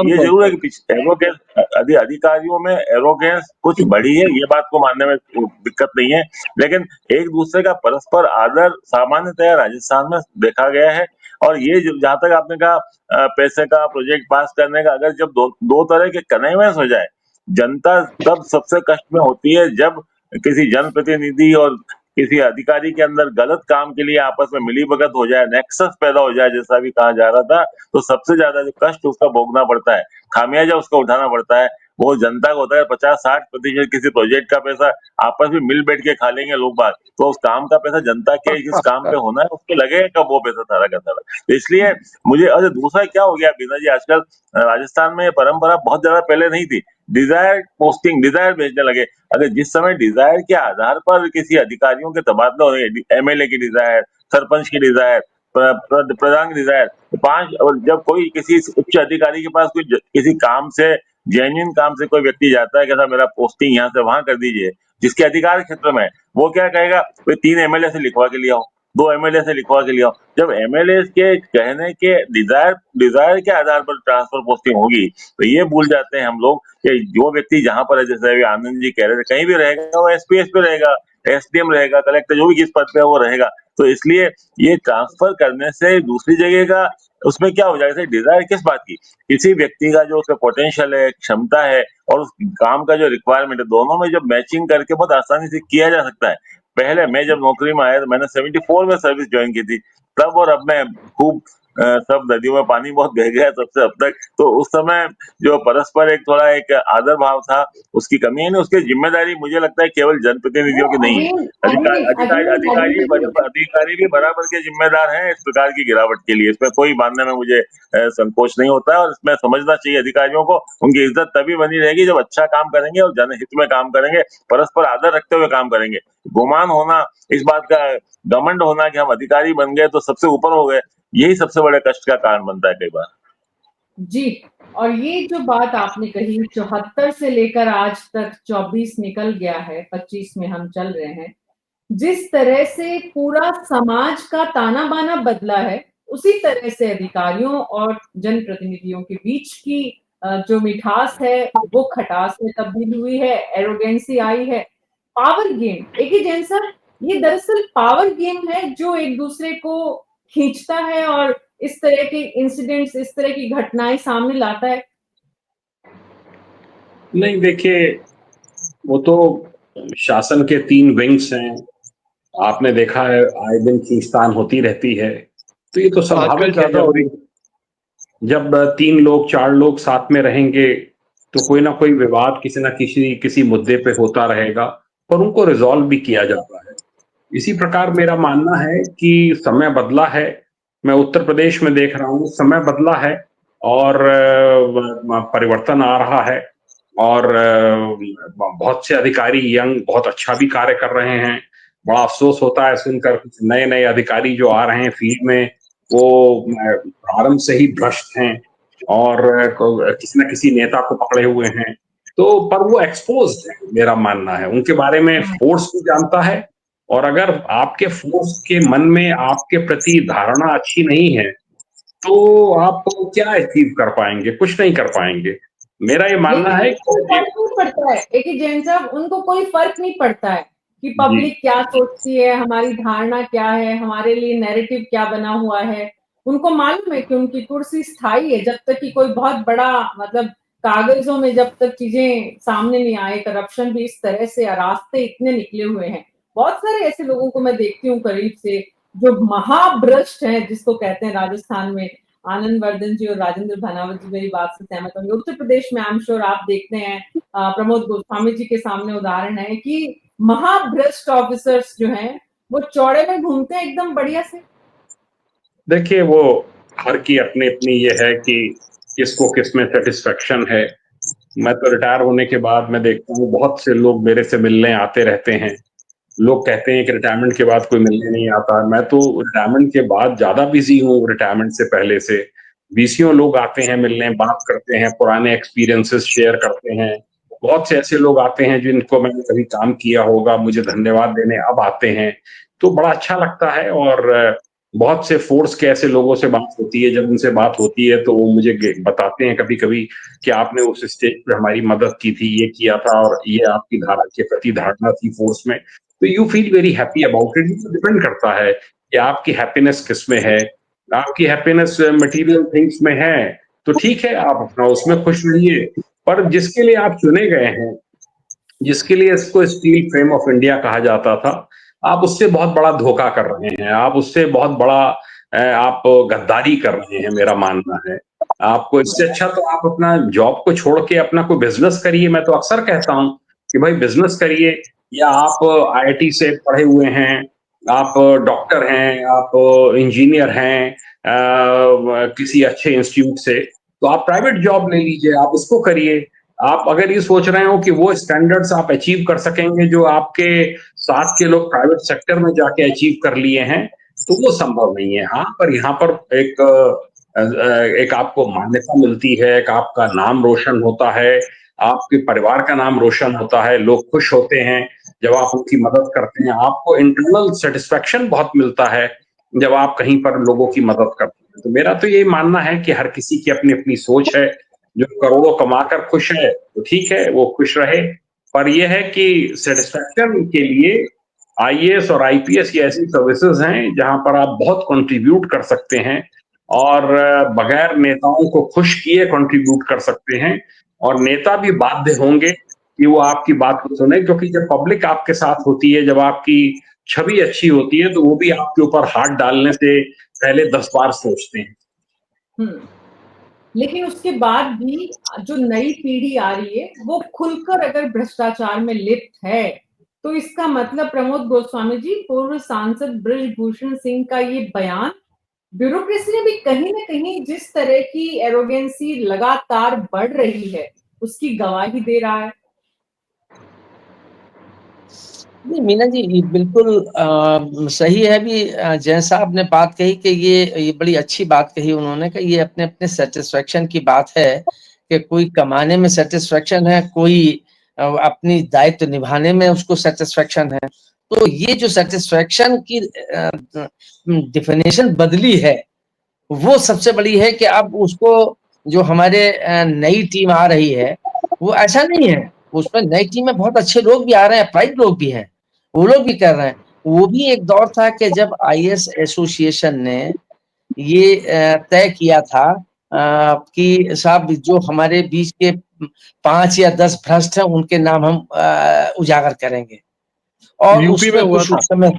ये जरूर है कि एरोगेंस अधिकारियों में एरोगेंस कुछ बढ़ी है, ये बात को मानने में दिक्कत नहीं है। लेकिन एक दूसरे का परस्पर आदर सामान्यतया राजस्थान में देखा गया है। और ये जहां तक आपने कहा पैसे का प्रोजेक्ट पास करने का, अगर जब दो तरह के कन्वेंस हो जाए, जनता तब सबसे कष्ट में होती है जब किसी जनप्रतिनिधि और किसी अधिकारी के अंदर गलत काम के लिए आपस में मिलीभगत हो जाए, नेक्सस पैदा हो जाए, जैसा भी कहा जा रहा था। तो सबसे ज्यादा जो कष्ट उसका भोगना पड़ता है, खामियाजा उसका उठाना पड़ता है, वो जनता को होता है 50-60% किसी प्रोजेक्ट का पैसा आपस में मिल बैठ के खा लेंगे लोग बात, तो उस काम का पैसा जनता के जिस काम पे होना है उसको लगेगा कब वो पैसा सारा का सारा। तो इसलिए मुझे, और दूसरा क्या हो गया बीना जी, आजकल राजस्थान में ये परंपरा बहुत ज्यादा पहले नहीं थी, डिजायर पोस्टिंग, डिजायर भेजने लगे। अगर जिस समय डिजायर के आधार पर किसी अधिकारियों के तबादला हो रहे, एमएलए की डिजायर, सरपंच की डिजायर, प्रधान की डिजायर, 5, और जब कोई किसी उच्च अधिकारी के पास कोई किसी काम से, जेन्युइन काम से कोई व्यक्ति जाता है कि मेरा पोस्टिंग यहाँ से वहां कर दीजिए, जिसके अधिकार क्षेत्र में है, वो क्या कहेगा, भाई 3 एमएलए से लिखवा के लिया हो, 2 एमएलए से लिखवा के लिया हो। जब एमएलए के कहने के डिजायर के आधार पर ट्रांसफर पोस्टिंग होगी, तो ये भूल जाते हैं हम लोग कि जो व्यक्ति जहां पर है, जैसे अभी आनंद जी कह रहे थे, कहीं भी रहेगा, वो एसपीएस पे रहेगा, एसडीएम रहेगा, कलेक्टर, जो भी जिस पद पे है वो रहेगा। तो इसलिए ये ट्रांसफर करने से दूसरी जगह का उसमें क्या हो जाएगा, डिजायर किस बात की, किसी व्यक्ति का जो उसका पोटेंशियल है, क्षमता है, और उस काम का जो रिक्वायरमेंट है, दोनों में जब मैचिंग करके बहुत आसानी से किया जा सकता है। पहले मैं जब नौकरी में आया तो मैंने 74 में सर्विस ज्वाइन की थी, तब और अब में खूब सब नदियों में पानी बहुत बह गया तब से अब तक। तो उस समय जो परस्पर एक थोड़ा एक आदर भाव था, उसकी कमी है नहीं, उसकी जिम्मेदारी मुझे लगता है केवल जनप्रतिनिधियों की नहीं है, अधिकारी भी बराबर के जिम्मेदार हैं इस प्रकार की गिरावट के लिए। इसमें कोई मानने में मुझे संकोच नहीं होता है, और इसमें समझना चाहिए अधिकारियों को, उनकी इज्जत तभी बनी रहेगी जब अच्छा काम करेंगे और जनहित में काम करेंगे, परस्पर आदर रखते हुए काम करेंगे। गुमान होना, इस बात का घमंड होना कि हम अधिकारी बन गए तो सबसे ऊपर हो गए, यही सबसे बड़े कष्ट का कारण बनता है कई बार। जी, और ये जो बात आपने कही 74 से लेकर आज तक 24 निकल गया है, 25 में हम चल रहे हैं। जिस तरह से पूरा समाज का ताना-बाना बदला है, उसी तरह से अधिकारियों और जनप्रतिनिधियों के बीच की जो मिठास है, वो खटास में तब्दील हुई है, एरोगेंसी आई है। पावर गेम, देखिए जैन सर, ये दरअसल पावर गेम है जो एक दूसरे को खींचता है और इस तरह के इंसिडेंट्स, इस तरह की घटनाएं सामने लाता है। नहीं, देखिए, वो तो शासन के 3 विंग्स हैं, आपने देखा है आए दिन खींचतान होती रहती है, तो ये तो स्वाभाविक है। जब 3 लोग 4 लोग साथ में रहेंगे तो कोई ना कोई विवाद किसी ना किसी मुद्दे पे होता रहेगा, और उनको रिजॉल्व भी किया जाता है। इसी प्रकार मेरा मानना है कि समय बदला है, मैं उत्तर प्रदेश में देख रहा हूँ, समय बदला है और परिवर्तन आ रहा है, और बहुत से अधिकारी यंग बहुत अच्छा भी कार्य कर रहे हैं। बड़ा अफसोस होता है सुनकर, कुछ नए-नए अधिकारी जो आ रहे हैं फील्ड में, वो प्रारंभ से ही भ्रष्ट हैं और किसी न किसी नेता को पकड़े हुए हैं। तो पर वो एक्सपोज्ड है, मेरा मानना है। उनके बारे में फोर्स भी जानता है, और अगर आपके फोर्स के मन में आपके प्रति धारणा अच्छी नहीं है, तो आप क्या अचीव कर पाएँगे? कुछ नहीं कर पाएँगे। मेरा ये मानना है कोई फर्क नहीं पड़ता है, देखिए जैन साहब, उनको कोई फर्क नहीं पड़ता है कि पब्लिक क्या सोचती है, हमारी धारणा क्या है, हमारे लिए नैरेटिव क्या बना हुआ है। उनको मालूम है कि उनकी कुर्सी स्थायी है, जब तक कि कोई बहुत बड़ा मतलब कागजों में जब तक चीजें सामने नहीं आए, करप्शन भी इस तरह से, रास्ते इतने निकले हुए हैं। बहुत सारे ऐसे लोगों को मैं देखती हूँ करीब से, जो महाभ्रष्ट हैं, जिसको कहते हैं राजस्थान में। आनंद वर्धन जी और राजेंद्र भानावत जी मेरी बात से सहमत होंगे। उत्तर प्रदेश में आई एम श्योर आप देखते हैं, प्रमोद गोस्वामी जी के सामने उदाहरण है कि महाभ्रष्ट ऑफिसर्स जो हैं वो चौड़े में घूमते हैं एकदम बढ़िया से। देखिए, वो हर की अपनी ये है कि किसको किसमें सेटिस्फेक्शन है। मैं तो रिटायर होने के बाद मैं देखता हूँ बहुत से लोग मेरे से मिलने आते रहते हैं। लोग कहते हैं कि रिटायरमेंट के बाद कोई मिलने नहीं आता। मैं तो रिटायरमेंट के बाद ज़्यादा बिज़ी हूँ रिटायरमेंट से पहले से। बीसियों लोग आते हैं मिलने, बात करते हैं, पुराने एक्सपीरियंसेस शेयर करते हैं। बहुत से ऐसे लोग आते हैं जिनको मैंने कभी काम किया होगा, मुझे धन्यवाद देने अब आते हैं। तो बड़ा अच्छा लगता है, और बहुत से फोर्स के ऐसे लोगों से बात होती है, जब उनसे बात होती है तो वो मुझे बताते हैं कभी-कभी कि आपने उस स्टेज पे हमारी मदद की थी, ये किया था और ये आपकी के प्रति धारणा थी फोर्स में। तो you feel very happy about it. ये डिपेंड करता है कि आपकी हैप्पीनेस किसमें है। आपकी हैप्पीनेस मटेरियल थिंग्स में है तो ठीक है, आप अपना उसमें खुश रहिए। पर जिसके लिए आप चुने गए हैं, जिसके लिए इसको स्टील फ्रेम ऑफ इंडिया कहा जाता था, आप उससे बहुत बड़ा धोखा कर रहे हैं। आप उससे बहुत बड़ा आप गद्दारी कर रहे हैं, मेरा मानना है। आपको इससे अच्छा तो आप अपना जॉब को छोड़ के अपना कोई बिजनेस करिए। मैं तो अक्सर कहता हूँ कि भाई बिजनेस करिए, या आप आईआईटी से पढ़े हुए हैं, आप डॉक्टर हैं, आप इंजीनियर हैं, किसी अच्छे इंस्टीट्यूट से, तो आप प्राइवेट जॉब ले लीजिए, आप उसको करिए। आप अगर ये सोच रहे हो कि वो स्टैंडर्ड्स आप अचीव कर सकेंगे जो आपके साथ के लोग प्राइवेट सेक्टर में जाके अचीव कर लिए हैं, तो वो संभव नहीं है। हाँ, पर यहाँ पर एक आपको मान्यता मिलती है, एक आपका नाम रोशन होता है, आपके परिवार का नाम रोशन होता है, लोग खुश होते हैं जब आप उनकी मदद करते हैं, आपको इंटरनल सेटिस्फेक्शन बहुत मिलता है जब आप कहीं पर लोगों की मदद करते हैं। तो मेरा तो ये मानना है कि हर किसी की अपनी अपनी सोच है। जो करोड़ों कमाकर खुश है तो ठीक है, वो खुश रहे, पर यह है कि सेटिस्फेक्शन के लिए आईएएस और आईपीएस की ऐसी सर्विसेज हैं जहां पर आप बहुत कंट्रीब्यूट कर सकते हैं, और बगैर नेताओं को खुश किए कंट्रीब्यूट कर सकते हैं, और नेता भी बाध्य होंगे कि वो आपकी बात को सुने, क्योंकि जब पब्लिक आपके साथ होती है, जब आपकी छवि अच्छी होती है, तो वो भी आपके ऊपर हाथ डालने से पहले 10 बार सोचते हैं। लेकिन उसके बाद भी जो नई पीढ़ी आ रही है वो खुलकर अगर भ्रष्टाचार में लिप्त है, तो इसका मतलब प्रमोद गोस्वामी जी, पूर्व सांसद बृजभूषण सिंह का ये बयान ब्यूरोक्रेसी ने भी कहीं ना कहीं जिस तरह की एरोगेंसी लगातार बढ़ रही है उसकी गवाही दे रहा है। नहीं मीना जी, ये बिल्कुल सही है भी। जैन साहब ने बात कही कि ये बड़ी अच्छी बात कही उन्होंने, कि ये अपने अपने सेटिस्फेक्शन की बात है कि कोई कमाने में सेटिस्फेक्शन है, कोई अपनी दायित्व निभाने में उसको सेटिस्फेक्शन है। तो ये जो सेटिस्फेक्शन की डिफिनेशन बदली है, वो सबसे बड़ी है कि अब उसको जो हमारे नई टीम आ रही है वो ऐसा नहीं है, उसमें नई टीम में बहुत अच्छे लोग भी आ रहे हैं, प्राइड लोग भी हैं, वो लोग भी कर रहे हैं। वो भी एक दौर था कि जब आईएएस एसोसिएशन ने ये तय किया था कि साहब जो हमारे बीच के 5 या 10 भ्रष्ट हैं उनके नाम हम उजागर करेंगे, और यूपी में उसमें हुआ कुछ था। उस समय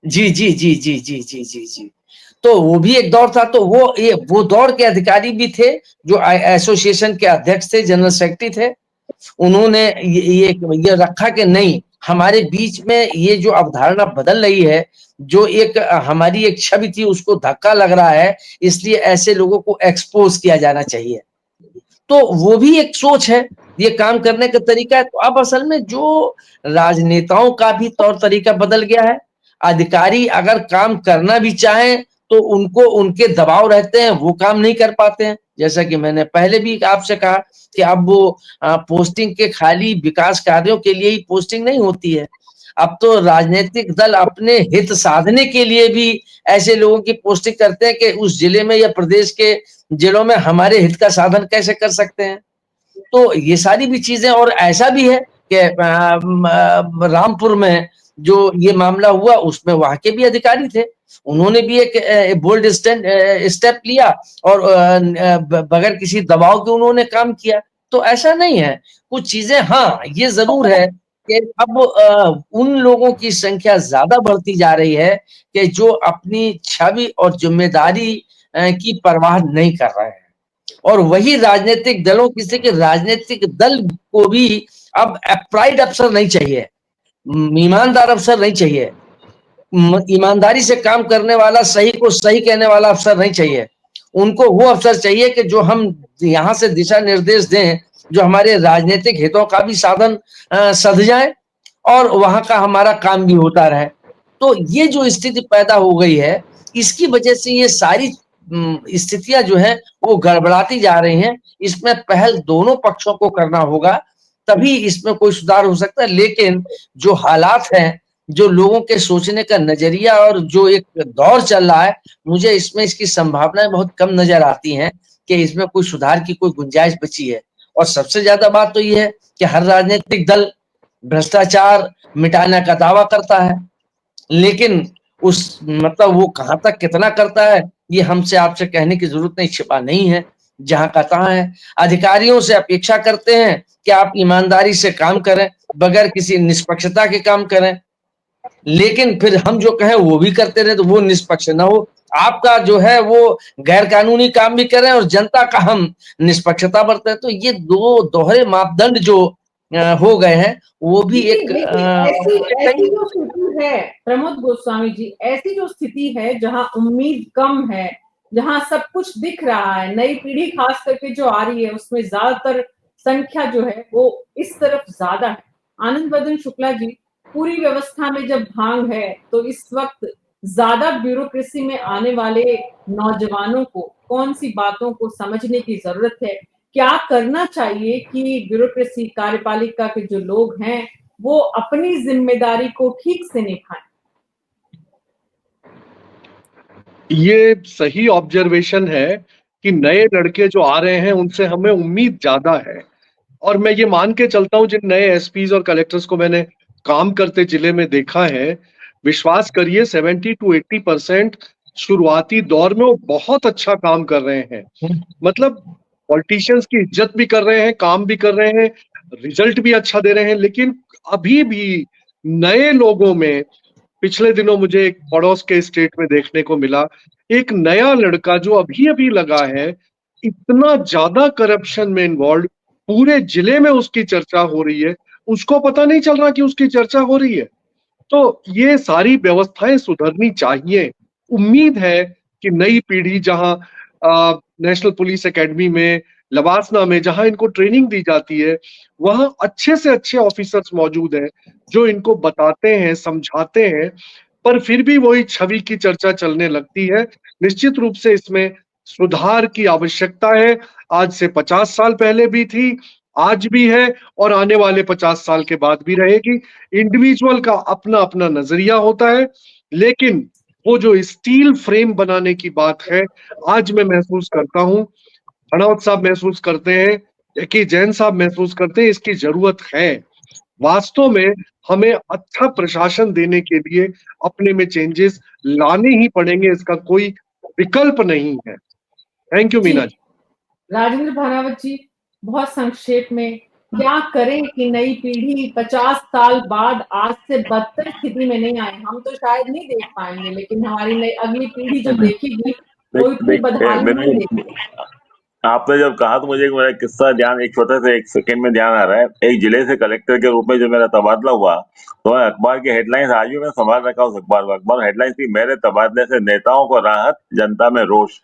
जी जी जी जी जी जी जी जी तो वो भी एक दौर था। तो वो दौर के अधिकारी भी थे जो एसोसिएशन के अध्यक्ष थे, जनरल सेक्रेटरी थे। उन्होंने ये रखा कि नहीं, हमारे बीच में ये जो अवधारणा बदल रही है, जो एक हमारी एक छवि थी उसको धक्का लग रहा है, इसलिए ऐसे लोगों को एक्सपोज किया जाना चाहिए। तो वो भी एक सोच है, ये काम करने का तरीका है। तो अब असल में जो राजनेताओं का भी तौर तरीका बदल गया है। अधिकारी अगर काम करना भी चाहें तो उनको उनके दबाव रहते हैं, वो काम नहीं कर पाते हैं। जैसा कि मैंने पहले भी आपसे कहा कि अब वो पोस्टिंग के खाली विकास कार्यों के लिए ही पोस्टिंग नहीं होती है। अब तो राजनीतिक दल अपने हित साधने के लिए भी ऐसे लोगों की पोस्टिंग करते हैं कि उस जिले में या प्रदेश के जिलों में हमारे हित का साधन कैसे कर सकते हैं। तो ये सारी भी चीजें, और ऐसा भी है कि रामपुर में जो ये मामला हुआ उसमें वहां के भी अधिकारी थे, उन्होंने भी एक बोल्ड स्टेप लिया और बगैर किसी दबाव के उन्होंने काम किया। तो ऐसा नहीं है, कुछ चीजें, हाँ ये जरूर है कि अब उन लोगों की संख्या ज्यादा बढ़ती जा रही है कि जो अपनी छवि और जिम्मेदारी की परवाह नहीं कर रहे हैं। और वही राजनीतिक दलों, किसी के राजनीतिक दल को भी अब अप्राइड अफसर नहीं चाहिए, ईमानदार अफसर नहीं चाहिए, ईमानदारी से काम करने वाला, सही को सही कहने वाला अफसर नहीं चाहिए। उनको वो अफसर चाहिए कि जो हम यहाँ से दिशा निर्देश दें, जो हमारे राजनीतिक हितों का भी साधन सध जाए और वहां का हमारा काम भी होता रहे। तो ये जो स्थिति पैदा हो गई है, इसकी वजह से ये सारी स्थितियां जो है वो गड़बड़ाती जा रही हैं। इसमें पहल दोनों पक्षों को करना होगा, तभी इसमें कोई सुधार हो सकता है। लेकिन जो हालात हैं, जो लोगों के सोचने का नजरिया और जो एक दौर चल रहा है, मुझे इसमें इसकी संभावनाएं बहुत कम नजर आती हैं कि इसमें कोई सुधार की कोई गुंजाइश बची है। और सबसे ज्यादा बात तो ये है कि हर राजनीतिक दल भ्रष्टाचार मिटाने का दावा करता है, लेकिन उस मतलब वो कहां तक कितना करता है ये हमसे आपसे कहने की जरूरत नहीं, छिपा नहीं है, जहां का तहां है। अधिकारियों से अपेक्षा करते हैं कि आप ईमानदारी से काम करें, बगैर किसी निष्पक्षता के काम करें। लेकिन फिर हम जो कहें वो भी करते रहे तो वो निष्पक्ष ना हो। आपका जो है वो गैर कानूनी काम भी कर रहे हैं और जनता का हम निष्पक्षता बरते हैं। तो ये दो दोहरे मापदंड जो हो गए हैं वो भी एक ऐसी जो स्थिति है प्रमोद गोस्वामी जी, ऐसी जो स्थिति है जहां उम्मीद कम है, जहां सब कुछ दिख रहा है, नई पीढ़ी खास करके जो आ रही है उसमें ज्यादातर संख्या जो है वो इस तरफ ज्यादा है। आनंद बर्धन शुक्ला जी, पूरी व्यवस्था में जब भांग है तो इस वक्त ज्यादा ब्यूरोक्रेसी में आने वाले नौजवानों को कौन सी बातों को समझने की जरूरत है, क्या करना चाहिए कि ब्यूरोक्रेसी कार्यपालिका के जो लोग हैं वो अपनी जिम्मेदारी को ठीक से निभाएं? ये सही ऑब्जर्वेशन है कि नए लड़के जो आ रहे हैं उनसे हमें उम्मीद ज्यादा है, और मैं ये मान के चलता हूं जिन नए एसपीज और कलेक्टर्स को मैंने काम करते जिले में देखा है, विश्वास करिए 70 to 80% शुरुआती दौर में वो बहुत अच्छा काम कर रहे हैं। मतलब पॉलिटिशियंस की इज्जत भी कर रहे हैं, काम भी कर रहे हैं, रिजल्ट भी अच्छा दे रहे हैं। लेकिन अभी भी नए लोगों में, पिछले दिनों मुझे एक पड़ोस के स्टेट में देखने को मिला, एक नया लड़का जो अभी अभी लगा है, इतना ज्यादा करप्शन में इन्वॉल्व, पूरे जिले में उसकी चर्चा हो रही है, उसको पता नहीं चल रहा कि उसकी चर्चा हो रही है। तो ये सारी व्यवस्थाएं सुधरनी चाहिए। उम्मीद है कि नई पीढ़ी जहां नेशनल पुलिस एकेडमी में, लवासना में जहां इनको ट्रेनिंग दी जाती है, वहां अच्छे से अच्छे ऑफिसर्स मौजूद हैं जो इनको बताते हैं, समझाते हैं, पर फिर भी वही छवि की चर्चा चलने लगती है। निश्चित रूप से इसमें सुधार की आवश्यकता है। आज से 50 साल पहले भी थी, आज भी है, और आने वाले 50 साल के बाद भी रहेगी। इंडिविजुअल का अपना अपना नजरिया होता है, लेकिन वो जो स्टील फ्रेम बनाने की बात है, आज मैं महसूस करता हूं, हड़ौत साहब महसूस करते हैं कि जैन साहब महसूस करते हैं, इसकी जरूरत है। वास्तव में हमें अच्छा प्रशासन देने के लिए अपने में चेंजेस लाने ही पड़ेंगे, इसका कोई विकल्प नहीं है। Thank you Meena ji. राजेंद्र भारावत जी, बहुत संक्षेप में क्या करें कि नई पीढ़ी 50 साल बाद आज से बदतर स्थिति में नहीं आए? हम तो शायद नहीं देख पाएंगे, लेकिन हमारी नई अगली पीढ़ी जो देखेगी वो इतनी बदहाली नहीं देखेगी। आपने जब कहा तो मुझे मेरा किस्सा ध्यान, एक छोटे से एक सेकंड में ध्यान आ रहा है। एक जिले से कलेक्टर के रूप में जो मेरा तबादला हुआ, तो अखबार की हेडलाइंस आज भी मैं संभाल रखा उस अखबार हेडलाइंस थी, मेरे तबादले से नेताओं को राहत, जनता में रोष।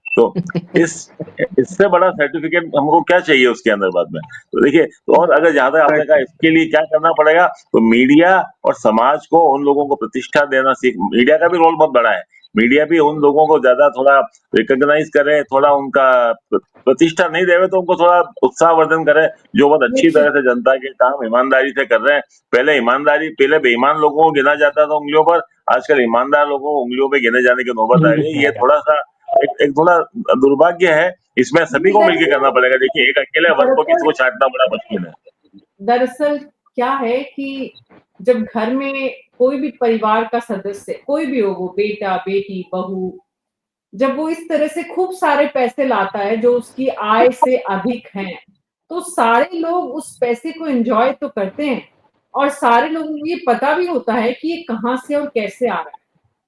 तो इससे बड़ा सर्टिफिकेट हमको क्या चाहिए उसके अंदर बाद में? तो देखिए, और अगर जहां तक आपने कहा इसके लिए क्या करना पड़ेगा, तो मीडिया और समाज को उन लोगों को प्रतिष्ठा देना सीख, मीडिया का भी रोल बहुत बड़ा है। मीडिया भी उन लोगों को ज्यादा थोड़ा रिकॉग्नाइज करे, थोड़ा उनका प्रतिष्ठा नहीं देवे तो उनको थोड़ा उत्साहवर्धन करे, जो बहुत अच्छी तरह से जनता के काम ईमानदारी से कर रहे हैं। पहले बेईमान लोगों को गिना जाता था उंगलियों पर, आजकल ईमानदार लोगों को उंगलियों पे गिने जाने की नौबत आ गई। ये थोड़ा सा एक थोड़ा दुर्भाग्य है, इसमें सभी को मिलकर करना पड़ेगा। देखिए, एक अकेले वर्ग को किसी को छांटना बड़ा मुश्किल है। दरअसल क्या है कि जब घर में कोई भी परिवार का सदस्य, कोई भी हो, वो बेटा, बेटी, बहू, जब वो इस तरह से खूब सारे पैसे लाता है जो उसकी आय से अधिक हैं, तो सारे लोग उस पैसे को एंजॉय तो करते हैं और सारे लोगों को ये पता भी होता है कि ये कहां से और कैसे आ रहा है,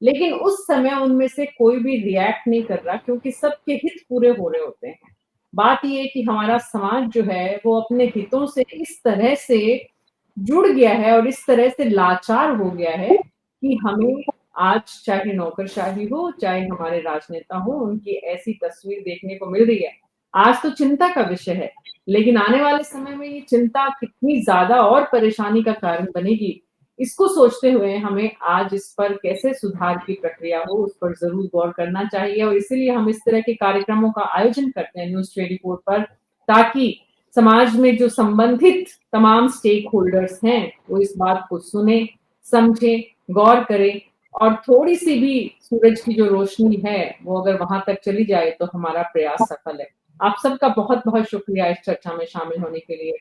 लेकिन उस समय उनमें से कोई भी रिएक्ट नहीं कर रहा क्योंकि सबके हित पूरे हो रहे होते हैं। बात ये है कि हमारा समाज जो है वो अपने हितों से इस तरह से जुड़ गया है और इस तरह से लाचार हो गया है कि हमें आज चाहे नौकरशाही हो, चाहे हमारे राजनेता हो, उनकी ऐसी तस्वीर देखने को मिल रही है। आज तो चिंता का विषय है, लेकिन आने वाले समय में ये चिंता कितनी ज्यादा और परेशानी का कारण बनेगी, इसको सोचते हुए हमें आज इस पर कैसे सुधार की प्रक्रिया हो, उस पर जरूर गौर करना चाहिए। और इसीलिए हम इस तरह के कार्यक्रमों का आयोजन करते हैं न्यूज़ 24 पर, ताकि समाज में जो संबंधित तमाम स्टेक होल्डर्स हैं वो इस बात को सुने, समझे, गौर करें, और थोड़ी सी भी सूरज की जो रोशनी है वो अगर वहां तक चली जाए तो हमारा प्रयास सफल है। आप सबका बहुत बहुत शुक्रिया इस चर्चा में शामिल होने के लिए।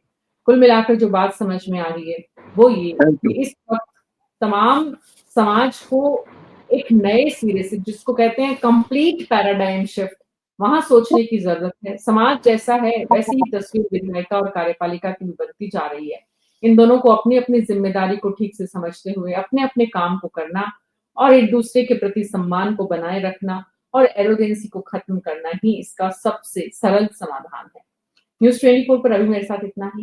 कुल मिलाकर जो बात समझ में आ रही है वो ये कि इस वक्त तमाम समाज को एक नए सिरे से, जिसको कहते हैं कंप्लीट पैराडाइम शिफ्ट, वहां सोचने की जरूरत है। समाज जैसा है वैसी ही तस्वीर विधायिका और कार्यपालिका की बनती जा रही है। इन दोनों को अपनी अपनी जिम्मेदारी को ठीक से समझते हुए अपने अपने काम को करना और एक दूसरे के प्रति सम्मान को बनाए रखना और एरोगेंसी को खत्म करना ही इसका सबसे सरल समाधान है। न्यूज़ 24 पर अभी मेरे साथ इतना ही।